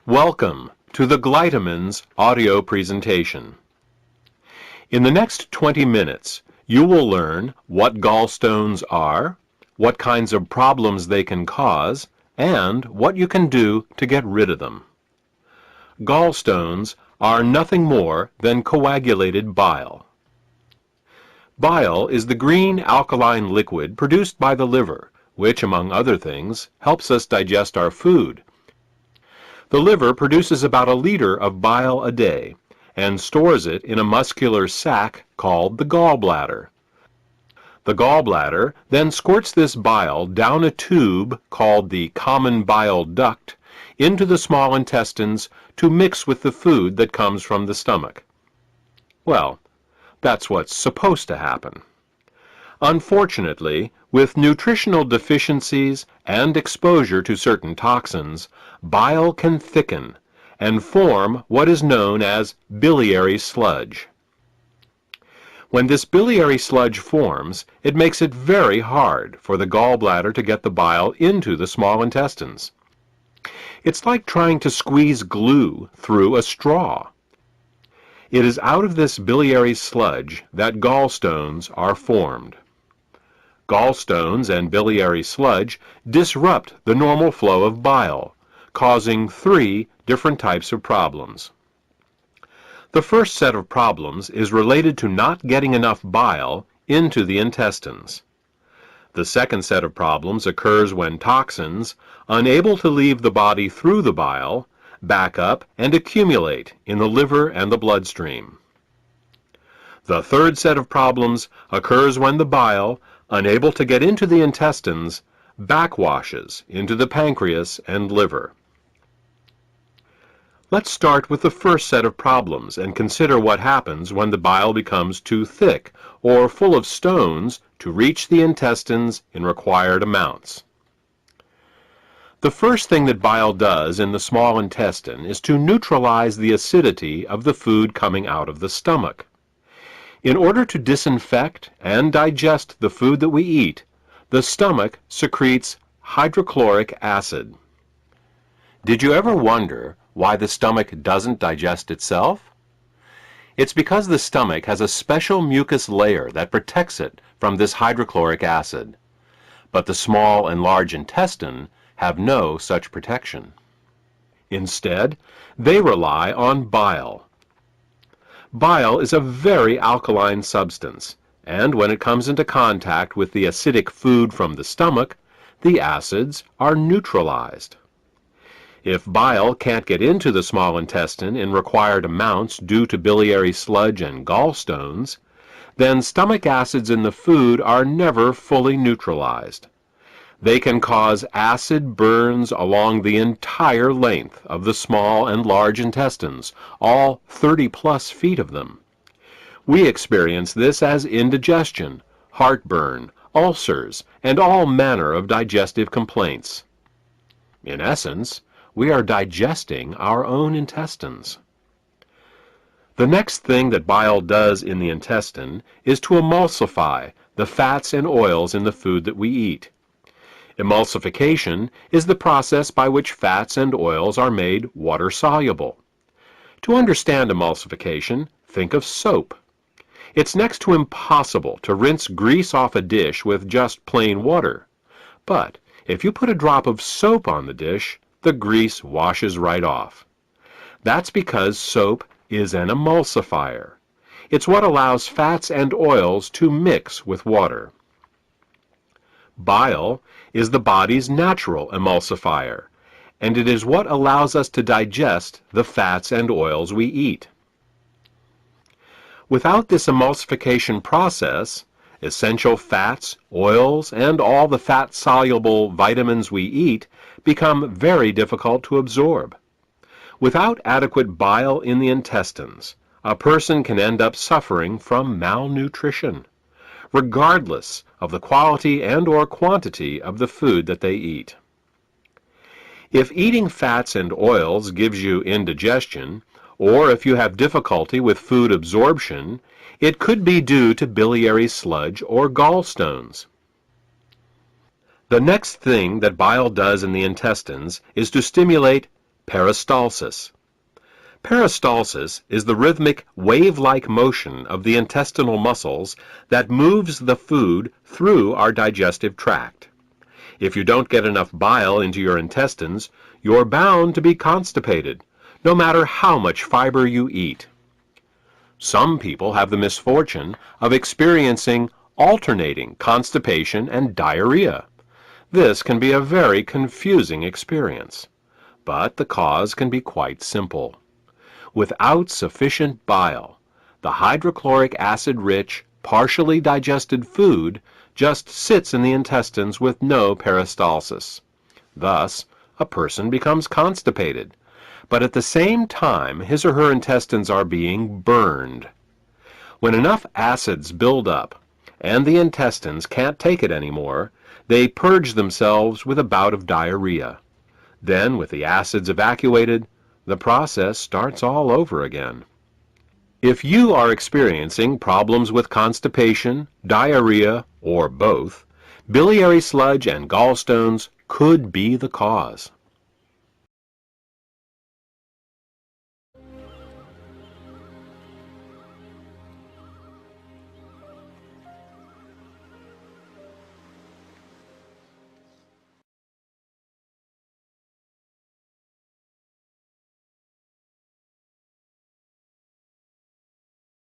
Welcome to the Glytamins audio presentation. In the next 20 minutes, you will learn what gallstones are, what kinds of problems they can cause, and what you can do to get rid of them. Gallstones are nothing more than coagulated bile. Bile is the green alkaline liquid produced by the liver, which, among other things, helps us digest our food. The liver produces about 1 liter of bile a day and stores it in a muscular sac called the gallbladder. The gallbladder then squirts this bile down a tube called the common bile duct into the small intestines to mix with the food that comes from the stomach. Well, that's what's supposed to happen. Unfortunately, with nutritional deficiencies and exposure to certain toxins, bile can thicken and form what is known as biliary sludge. When this biliary sludge forms, it makes it very hard for the gallbladder to get the bile into the small intestines. It's like trying to squeeze glue through a straw. It is out of this biliary sludge that gallstones are formed. Gallstones and biliary sludge disrupt the normal flow of bile, causing 3 different types of problems. The first set of problems is related to not getting enough bile into the intestines. The second set of problems occurs when toxins, unable to leave the body through the bile, back up and accumulate in the liver and the bloodstream. The third set of problems occurs when the bile, unable to get into the intestines, backwashes into the pancreas and liver. Let's start with the first set of problems and consider what happens when the bile becomes too thick or full of stones to reach the intestines in required amounts. The first thing that bile does in the small intestine is to neutralize the acidity of the food coming out of the stomach. In order to disinfect and digest the food that we eat, the stomach secretes hydrochloric acid. Did you ever wonder why the stomach doesn't digest itself? It's because the stomach has a special mucus layer that protects it from this hydrochloric acid. But the small and large intestine have no such protection. Instead, they rely on bile. Bile is a very alkaline substance, and when it comes into contact with the acidic food from the stomach, the acids are neutralized. If bile can't get into the small intestine in required amounts due to biliary sludge and gallstones, then stomach acids in the food are never fully neutralized. They can cause acid burns along the entire length of the small and large intestines, all 30+ feet of them. We experience this as indigestion, heartburn, ulcers, and all manner of digestive complaints. In essence, we are digesting our own intestines. The next thing that bile does in the intestine is to emulsify the fats and oils in the food that we eat. Emulsification is the process by which fats and oils are made water-soluble. To understand emulsification, think of soap. It's next to impossible to rinse grease off a dish with just plain water. But if you put a drop of soap on the dish, the grease washes right off. That's because soap is an emulsifier. It's what allows fats and oils to mix with water. Bile is the body's natural emulsifier, and it is what allows us to digest the fats and oils we eat. Without this emulsification process, essential fats, oils, and all the fat-soluble vitamins we eat become very difficult to absorb. Without adequate bile in the intestines, a person can end up suffering from malnutrition, regardless of the quality and/or quantity of the food that they eat. If eating fats and oils gives you indigestion, or if you have difficulty with food absorption, it could be due to biliary sludge or gallstones. The next thing that bile does in the intestines is to stimulate Peristalsis. Peristalsis is the rhythmic, wave-like motion of the intestinal muscles that moves the food through our digestive tract. If you don't get enough bile into your intestines, you're bound to be constipated, no matter how much fiber you eat. Some people have the misfortune of experiencing alternating constipation and diarrhea. This can be a very confusing experience, but the cause can be quite simple. Without sufficient bile, the hydrochloric acid-rich, partially digested food just sits in the intestines with no peristalsis. Thus, a person becomes constipated, but at the same time his or her intestines are being burned. When enough acids build up and the intestines can't take it anymore, they purge themselves with a bout of diarrhea. Then, with the acids evacuated, the process starts all over again. If you are experiencing problems with constipation, diarrhea, or both, biliary sludge and gallstones could be the cause.